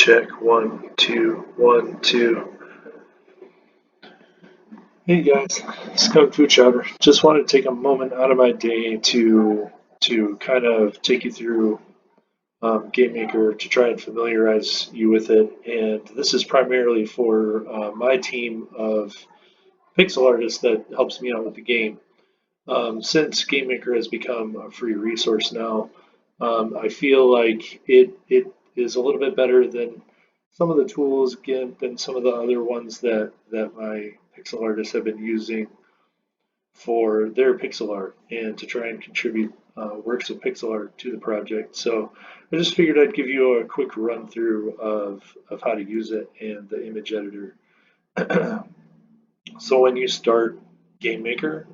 Check 1 2 1 2. Hey guys, Skunk Food Chowder. Just wanted to take a moment out of my day to kind of take you through Gamemaker to try and familiarize you with it. And this is primarily for my team of pixel artists that helps me out with the game. Since Gamemaker has become a free resource now, I feel like it is a little bit better than some of the tools, again, than some of the other ones that my pixel artists have been using for their pixel art and to try and contribute works of pixel art to the project. So I just figured I'd give you a quick run through of how to use it and the image editor. So when you start Gamemaker,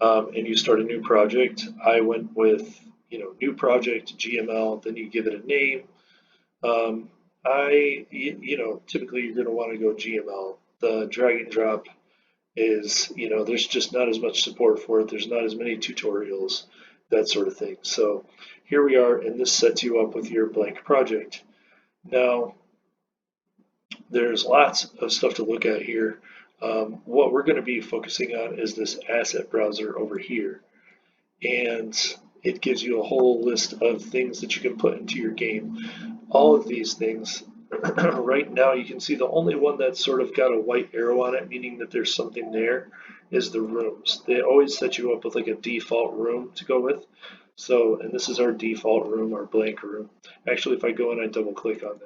and you start a new project, I went with new project GML. Then you give it a name. Typically you're going to want to go GML. The drag and drop is there's just not as much support for it. There's not as many tutorials, that sort of thing. So here we are, and this sets you up with your blank project. Now there's lots of stuff to look at here. What we're going to be focusing on is this asset browser over here, and it gives you a whole list of things that you can put into your game. All of these things, right now you can see the only one that's sort of got a white arrow on it, meaning that there's something there, is the rooms. They always set you up with like a default room to go with. So, and this is our default room, our blank room. Actually, if I go and I double click on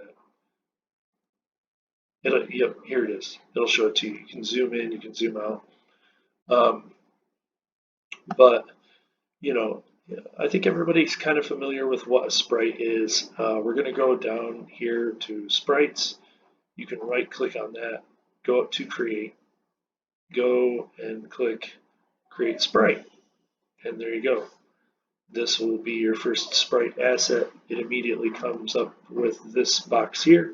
that, yep, here it is. It'll show it to you. You can zoom in, you can zoom out. But, you know, I think everybody's kind of familiar with what a sprite is. We're going to go down here to sprites. You can right click on that, go up to create, go and click create sprite. And there you go. This will be your first sprite asset. It immediately comes up with this box here.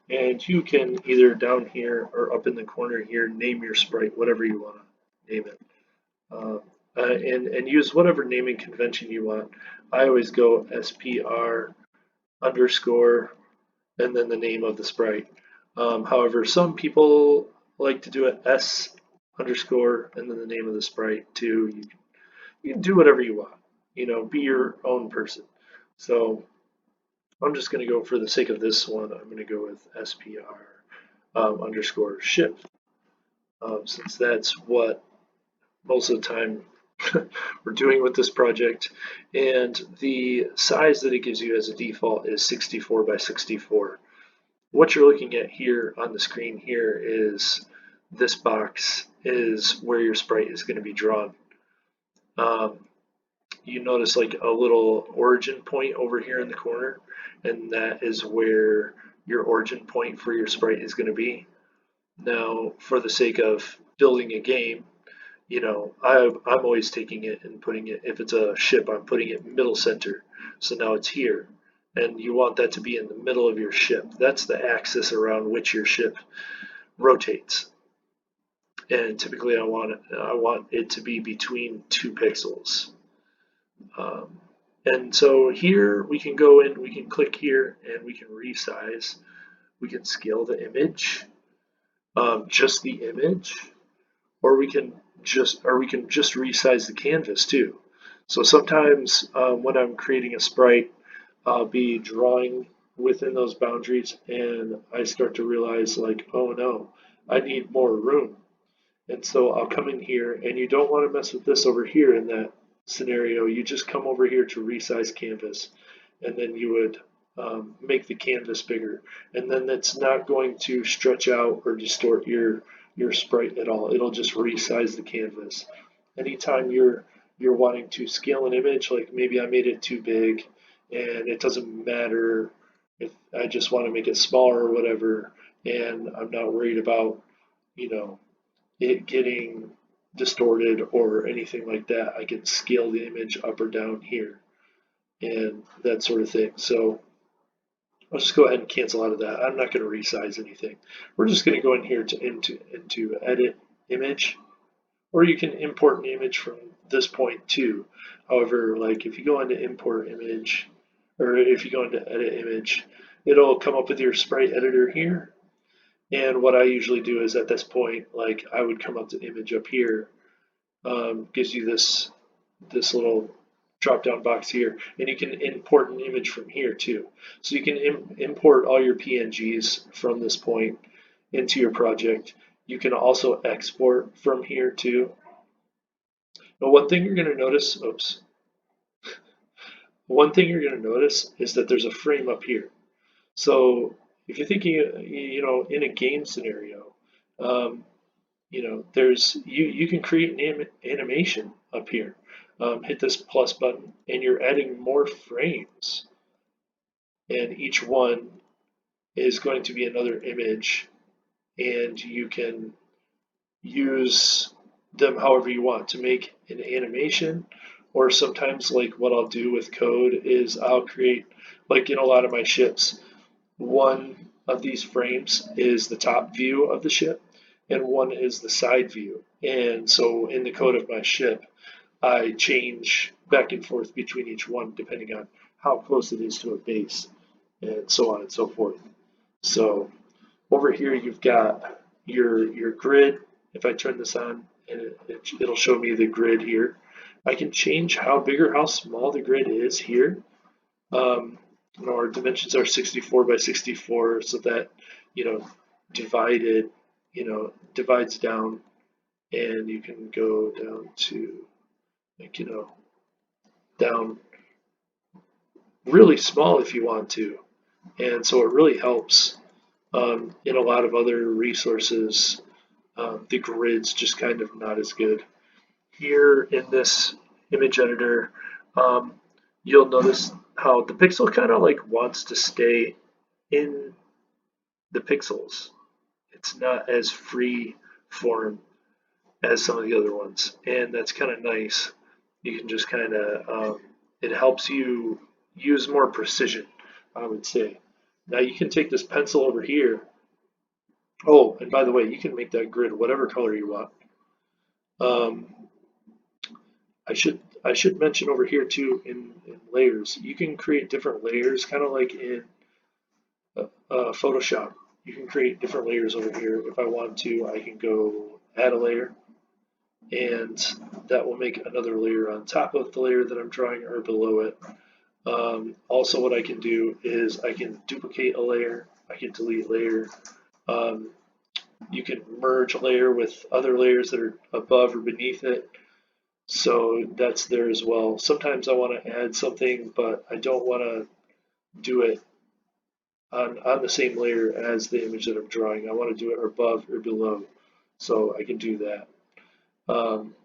And you can either down here or up in the corner here name your sprite, whatever you want to name it. And use whatever naming convention you want. I always go SPR underscore and then the name of the sprite. However, some people like to do it S underscore and then the name of the sprite too. You can do whatever you want. Be your own person. So I'm just going to go, for the sake of this one, I'm going to go with SPR underscore ship, since that's what most of the time we're doing with this project. And the size that it gives you as a default is 64 by 64. What you're looking at here on the screen here is this box is where your sprite is going to be drawn. You notice like a little origin point over here in the corner, and that is where your origin point for your sprite is going to be. Now, for the sake of building a game, I'm always taking it and putting it, if it's a ship, I'm putting it middle center. So now it's here, and you want that to be in the middle of your ship. That's the axis around which your ship rotates. And typically I want it to be between 2 pixels. And so here we can go in, we can click here and we can resize. We can scale the image, just the image, or we can just resize the canvas too. So sometimes when I'm creating a sprite, I'll be drawing within those boundaries and I start to realize like, oh no, I need more room. And so I'll come in here, and you don't want to mess with this over here in that scenario. You just come over here to resize canvas, and then you would make the canvas bigger. And then it's not going to stretch out or distort your sprite at all. It'll just resize the canvas. Anytime you're wanting to scale an image, like maybe I made it too big, and it doesn't matter if I just want to make it smaller or whatever, and I'm not worried about, it getting distorted or anything like that. I can scale the image up or down here and that sort of thing. So I'll just go ahead and cancel out of that. I'm not going to resize anything. We're just going to go in here to into edit image, or you can import an image from this point too. However, like if you go into import image, or if you go into edit image, it'll come up with your sprite editor here. And what I usually do is at this point, like I would come up to image up here, gives you this little drop down box here, and you can import an image from here too. So you can import all your PNGs from this point into your project. You can also export from here too. But one thing you're going to notice, oops, one thing you're going to notice is that there's a frame up here. So if you're thinking, in a game scenario, um, there's you can create an animation up here. Hit this plus button, and you're adding more frames, and each one is going to be another image, and you can use them however you want to make an animation. Or sometimes, like what I'll do with code is I'll create, like in a lot of my ships, one of these frames is the top view of the ship and one is the side view. And so in the code of my ship, I change back and forth between each one depending on how close it is to a base and so on and so forth. So over here you've got your grid. If I turn this on, and it'll show me the grid here. I can change how big or how small the grid is here. Our dimensions are 64 by 64, so that divided, divides down, and you can go down to like down really small if you want to, and so it really helps. In a lot of other resources, the grid's just kind of not as good. Here in this image editor, um, you'll notice how the pixel kind of like wants to stay in the pixels. It's not as free form as some of the other ones, and that's kind of nice. You can just kind of, it helps you use more precision, I would say. Now you can take this pencil over here. Oh, and by the way, you can make that grid whatever color you want. Um, I should mention over here too in layers. You can create different layers, kind of like in Photoshop. You can create different layers over here. If I want to, I can go add a layer, and that will make another layer on top of the layer that I'm drawing or below it. Also, what I can do is I can duplicate a layer. I can delete layer. Um, you can merge a layer with other layers that are above or beneath it. So that's there as well. Sometimes I want to add something, but I don't want to do it on the same layer as the image that I'm drawing. I want to do it above or below. So I can do that. Um,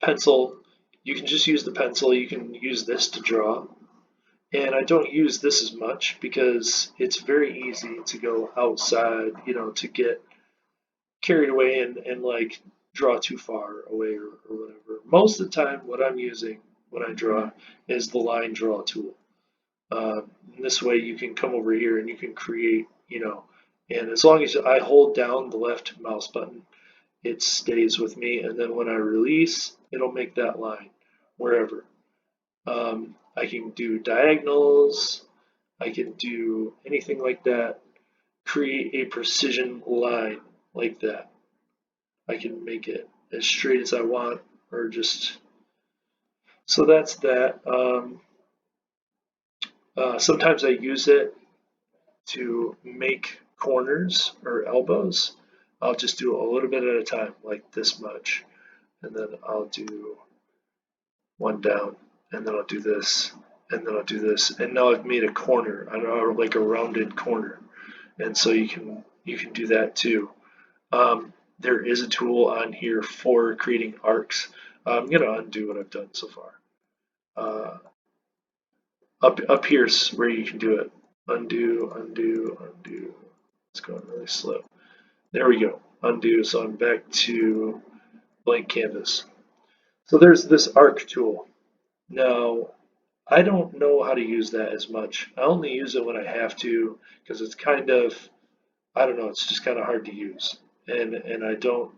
Pencil, you can just use the pencil. You can use this to draw. And I don't use this as much because it's very easy to go outside, to get carried away and like draw too far away or whatever. Most of the time, what I'm using when I draw is the line draw tool. This way you can come over here and you can create, and as long as I hold down the left mouse button, it stays with me. And then when I release, it'll make that line wherever. I can do diagonals. I can do anything like that. Create a precision line like that. I can make it as straight as I want, or just, so that's that. Sometimes I use it to make corners or elbows. I'll just do a little bit at a time, like this much, and then I'll do one down, and then I'll do this, and then I'll do this, and now I've made a corner, I don't know, like a rounded corner, and so you can do that too. There is a tool on here for creating arcs. I'm gonna undo what I've done so far. Uh, up here's where you can do it. Undo, undo, undo. It's going really slow. There we go. Undo. So I'm back to blank canvas. So there's this arc tool. Now, I don't know how to use that as much. I only use it when I have to because it's kind of, I don't know, it's just kind of hard to use. And I don't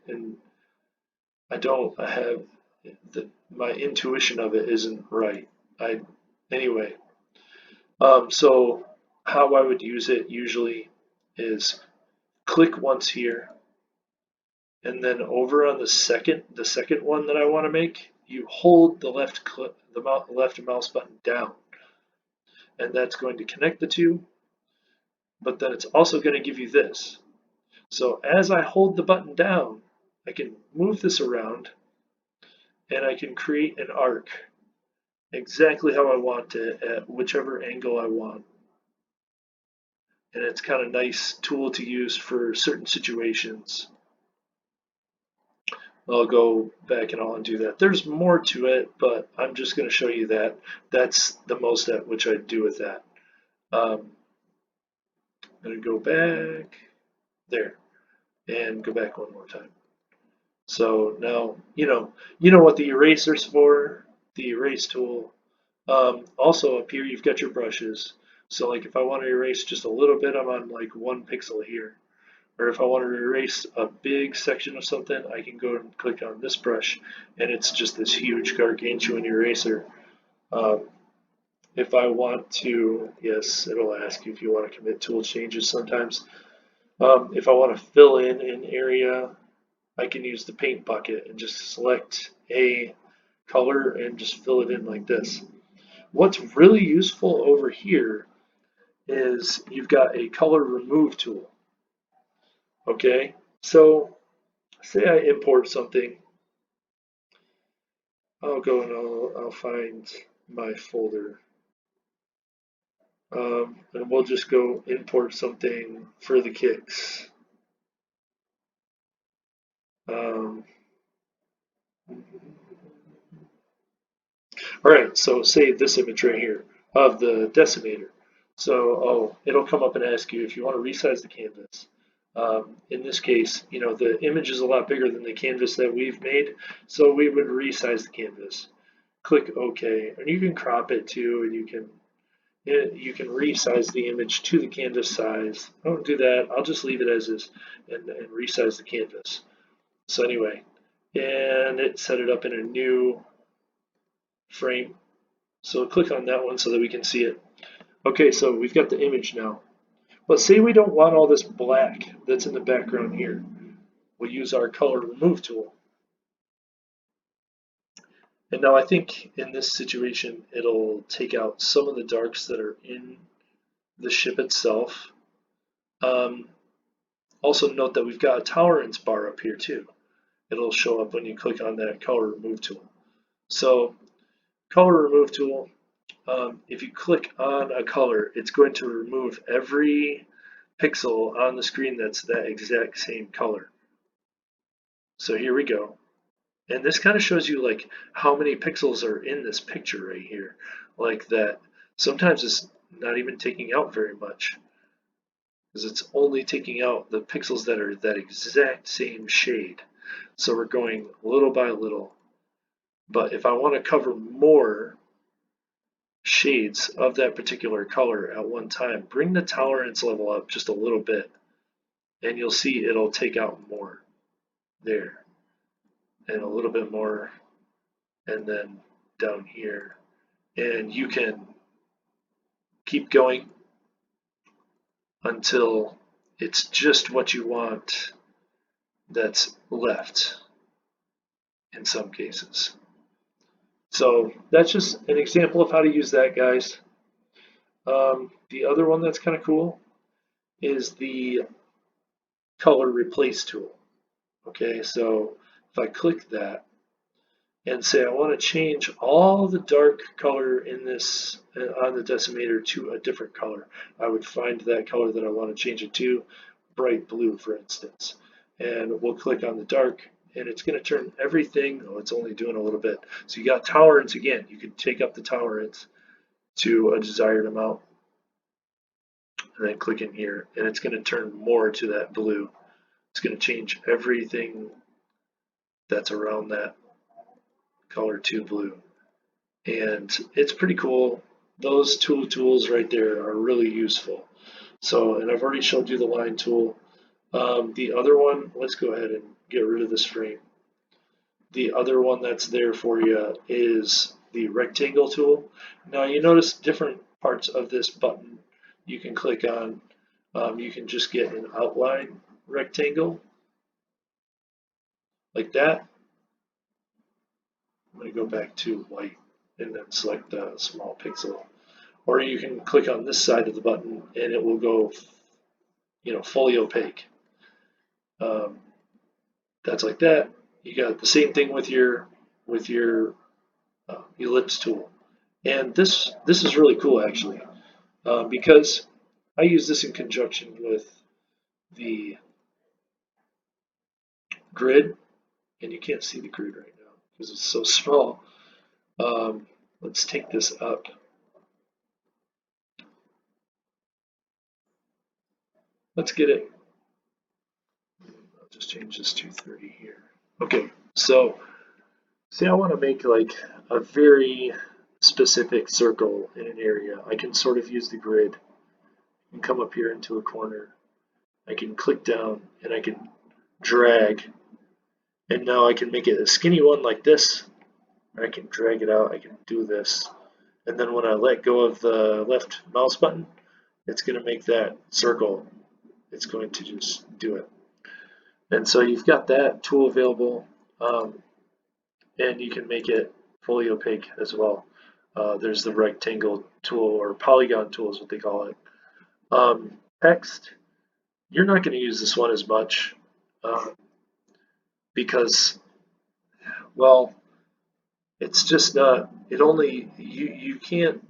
have my intuition of it isn't right. Anyway, so how I would use it usually is click once here, and then over on the second one that I want to make, you hold the left mouse button down, and that's going to connect the two. But then it's also going to give you this. So as I hold the button down, I can move this around, and I can create an arc exactly how I want it at whichever angle I want. And it's kind of a nice tool to use for certain situations. I'll go back and I'll undo that. There's more to it, but I'm just going to show you that. That's the most at which I do with that. I'm going to go back there and go back one more time. So now you know what the eraser's for, the erase tool. Also up here you've got your brushes. So like if I want to erase just a little bit, I'm on like 1 pixel here. Or if I want to erase a big section of something, I can go and click on this brush, and it's just this huge gargantuan eraser. If I want to, yes, it'll ask you if you want to commit tool changes sometimes. If I want to fill in an area, I can use the paint bucket and just select a color and just fill it in like this. What's really useful over here is you've got a color remove tool. Okay, so say I import something. I'll go and I'll find my folder. And we'll just go import something for the kicks. Um, all right, so save this image right here of the decimator. So it'll come up and ask you if you want to resize the canvas. In this case, the image is a lot bigger than the canvas that we've made, so we would resize the canvas. Click OK, and you can crop it too, and you can resize the image to the canvas size. I don't do that. I'll just leave it as is and resize the canvas. So anyway, and it set it up in a new frame. So click on that one so that we can see it. Okay, so we've got the image now. But say we don't want all this black that's in the background here. We'll use our color remove tool. And now I think in this situation, it'll take out some of the darks that are in the ship itself. Also note that we've got a tolerance bar up here too. It'll show up when you click on that color remove tool. So color remove tool, if you click on a color, it's going to remove every pixel on the screen that's that exact same color. So here we go. And this kind of shows you like how many pixels are in this picture right here. Like that sometimes it's not even taking out very much, because it's only taking out the pixels that are that exact same shade. So we're going little by little. But if I want to cover more shades of that particular color at one time, bring the tolerance level up just a little bit, and you'll see it'll take out more there, and a little bit more, and then down here. And you can keep going until it's just what you want that's left in some cases. So that's just an example of how to use that, guys. The other one that's kind of cool is the color replace tool. Okay, so if I click that and say I want to change all the dark color in this on the decimator to a different color, I would find that color that I want to change it to, bright blue for instance, and we'll click on the dark, and it's going to turn everything, it's only doing a little bit, so you got tolerance again. You can take up the tolerance to a desired amount and then click in here, and it's going to turn more to that blue. It's going to change everything that's around that color to blue, and it's pretty cool. Those two tools right there are really useful. So, and I've already showed you the line tool. The other one, let's go ahead and get rid of this frame. The other one that's there for you is the rectangle tool. Now you notice different parts of this button you can click on, you can just get an outline rectangle like that. I'm going to go back to white and then select the small pixel. Or you can click on this side of the button and it will go, fully opaque. That's like that. You got the same thing with your ellipse tool. And this is really cool actually, because I use this in conjunction with the grid, and you can't see the grid right now because it's so small. Let's take this up. Let's get it. I'll just change this to 30 here. Okay, so say I want to make like a very specific circle in an area. I can sort of use the grid and come up here into a corner. I can click down and I can drag, and now I can make it a skinny one like this. I can drag it out. I can do this, and then when I let go of the left mouse button, it's going to make that circle. It's going to just do it. And so you've got that tool available, and you can make it fully opaque as well. There's the rectangle tool, or polygon tool is what they call it. Text, you're not going to use this one as much because, well, it's just not. It only you can't.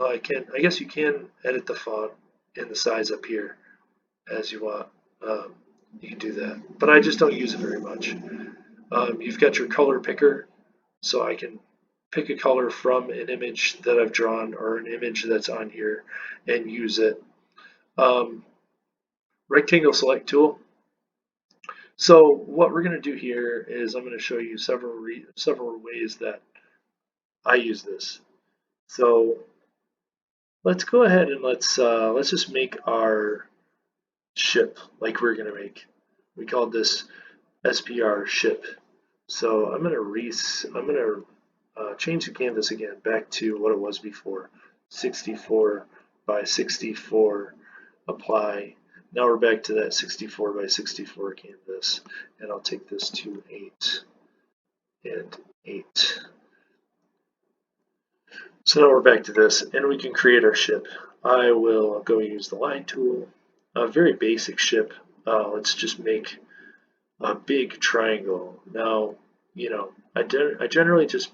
I guess you can edit the font and the size up here as you want. You can do that, but I just don't use it very much. You've got your color picker, so I can pick a color from an image that I've drawn or an image that's on here and use it. Rectangle select tool. So what we're going to do here is I'm going to show you several ways that I use this. So let's go ahead and let's just make our ship like we're going to make. We called this SPR ship. So I'm going to change the canvas again back to what it was before, 64 by 64, apply. Now we're back to that 64 by 64 canvas, and I'll take this to 8 and 8. So now we're back to this, and we can create our ship. I will go use the line tool, a very basic ship. Let's just make a big triangle. Now, I generally just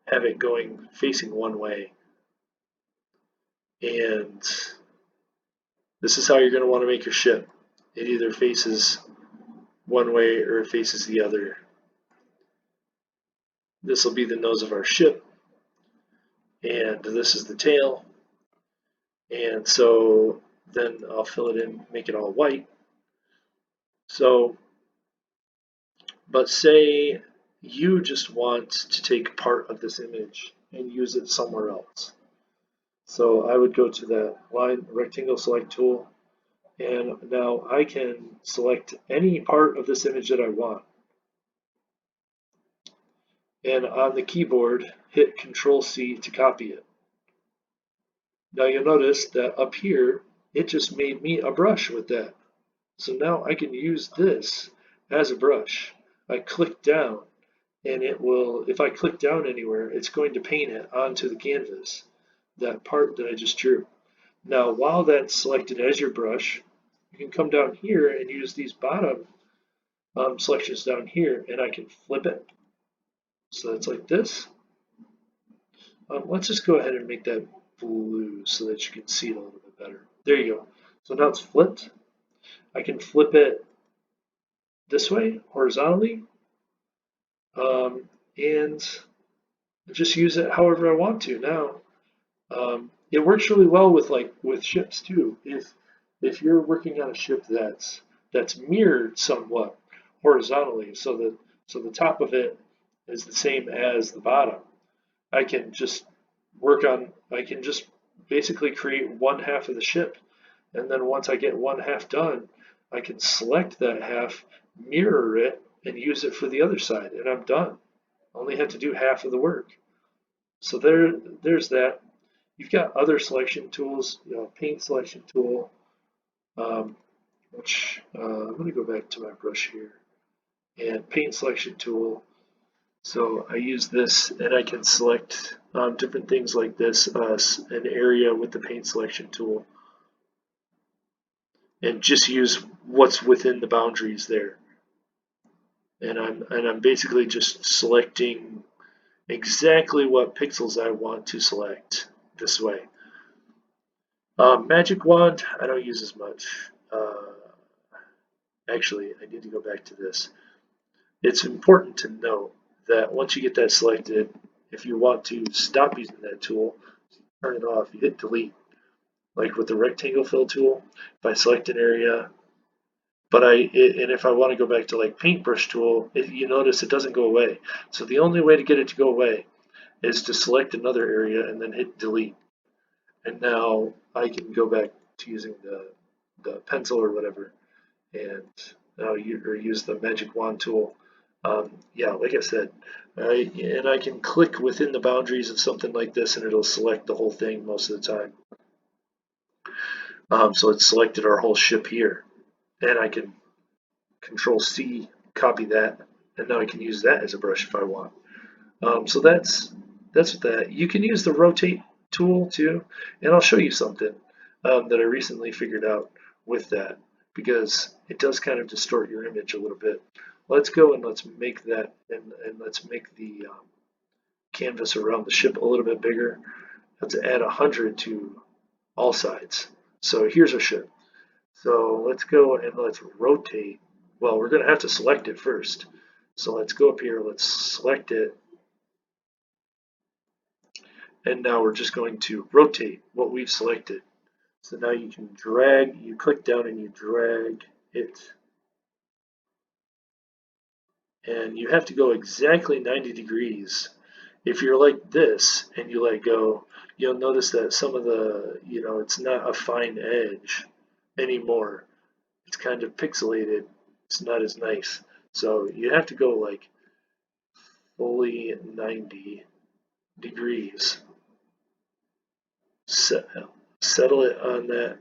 have it going facing one way, and this is how you're going to want to make your ship. It either faces one way or it faces the other. This will be the nose of our ship, and this is the tail. And so then I'll fill it in, make it all white. So, but say you just want to take part of this image and use it somewhere else. So I would go to that line rectangle select tool, and now I can select any part of this image that I want. And on the keyboard, hit Control-C to copy it. Now you'll notice that up here, it just made me a brush with that. So now I can use this as a brush. I click down, and it will, if I click down anywhere, it's going to paint it onto the canvas, that part that I just drew. Now, while that's selected as your brush, you can come down here and use these bottom selections down here, and I can flip it. So it's like this. Let's just go ahead and make that blue so that you can see it a little bit better. There you go. So now it's flipped. I can flip it this way, horizontally, and just use it however I want to. Now, it works really well with ships too. If you're working on a ship that's mirrored somewhat horizontally, so the top of it is the same as the bottom, I can just basically create one half of the ship, and then once I get one half done, I can select that half, mirror it, and use it for the other side, and I'm done. I only had to do half of the work. So there's that. You've got other selection tools, paint selection tool, which I'm going to go back to my brush here, and paint selection tool. So I use this and I can select different things like this, an area with the paint selection tool, and just use what's within the boundaries there. And I'm basically just selecting exactly what pixels I want to select this way. Magic wand, I don't use as much. Actually, I need to go back to this. It's important to note that once you get that selected, if you want to stop using that tool, turn it off, you hit delete. Like with the rectangle fill tool, if I select an area, and if I want to go back to like paintbrush tool, you notice it doesn't go away. So the only way to get it to go away is to select another area and then hit delete. And now I can go back to using the pencil or whatever, and now use the magic wand tool. Yeah, like I said, and I can click within the boundaries of something like this and it'll select the whole thing most of the time. So it's selected our whole ship here, and I can Control C, copy that, and now I can use that as a brush if I want. So that's what that. You can use the rotate tool too, and I'll show you something that I recently figured out with that, because it does kind of distort your image a little bit. Let's go and let's make that, and let's make the canvas around the ship a little bit bigger. Let's add 100 to all sides. So here's our ship. So let's go and let's rotate. Well, we're going to have to select it first. So let's go up here, let's select it. And now we're just going to rotate what we've selected. So now you can drag, you click down and you drag it. And you have to go exactly 90 degrees. If you're like this and you let go, you'll notice that some of the, it's not a fine edge anymore. It's kind of pixelated. It's not as nice. So you have to go like fully 90 degrees. Settle it on that.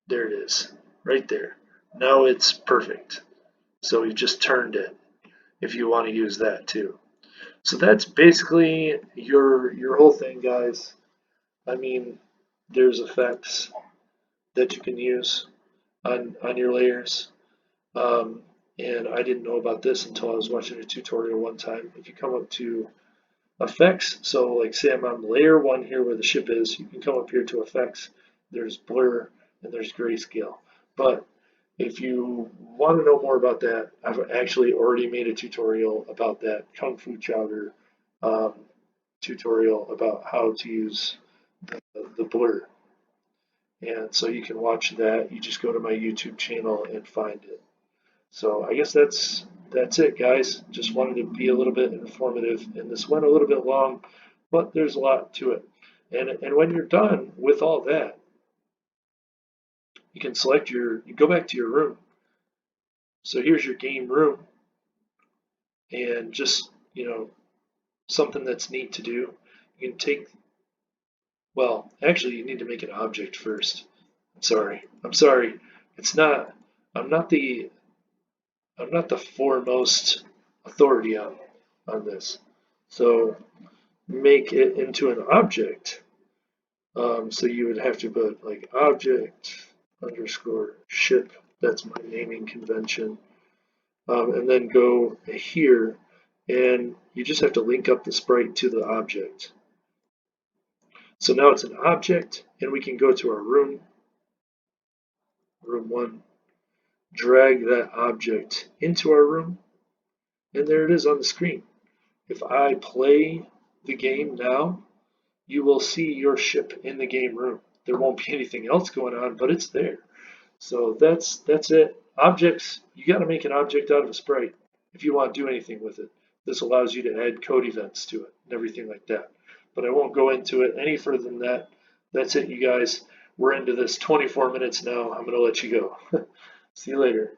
There it is, right there. Now it's perfect. So you just turned it if you want to use that too. So that's basically your whole thing, guys. I mean, there's effects that you can use on your layers. And I didn't know about this until I was watching a tutorial one time. If you come up to effects, so like say I'm on layer 1 here where the ship is, you can come up here to effects, there's blur, and there's grayscale. But if you want to know more about that, I've actually already made a tutorial about that, Kung Fu Chowder tutorial about how to use the blur. And so you can watch that. You just go to my YouTube channel and find it. So I guess that's it, guys. Just wanted to be a little bit informative, and this went a little bit long, but there's a lot to it. And when you're done with all that, you can select you go back to your room. So here's your game room, and just, something that's neat to do. You can take, well, actually you need to make an object first. I'm sorry. It's not, I'm not the foremost authority on this. So make it into an object. So you would have to put like object underscore ship. That's my naming convention. And then go here, and you just have to link up the sprite to the object. So now it's an object, and we can go to our room 1, drag that object into our room, and there it is on the screen. If I play the game now, you will see your ship in the game room. There won't be anything else going on, but it's there. So that's it. Objects, you got to make an object out of a sprite if you want to do anything with it. This allows you to add code events to it and everything like that. But I won't go into it any further than that. That's it, you guys. We're into this 24 minutes now. I'm going to let you go. See you later.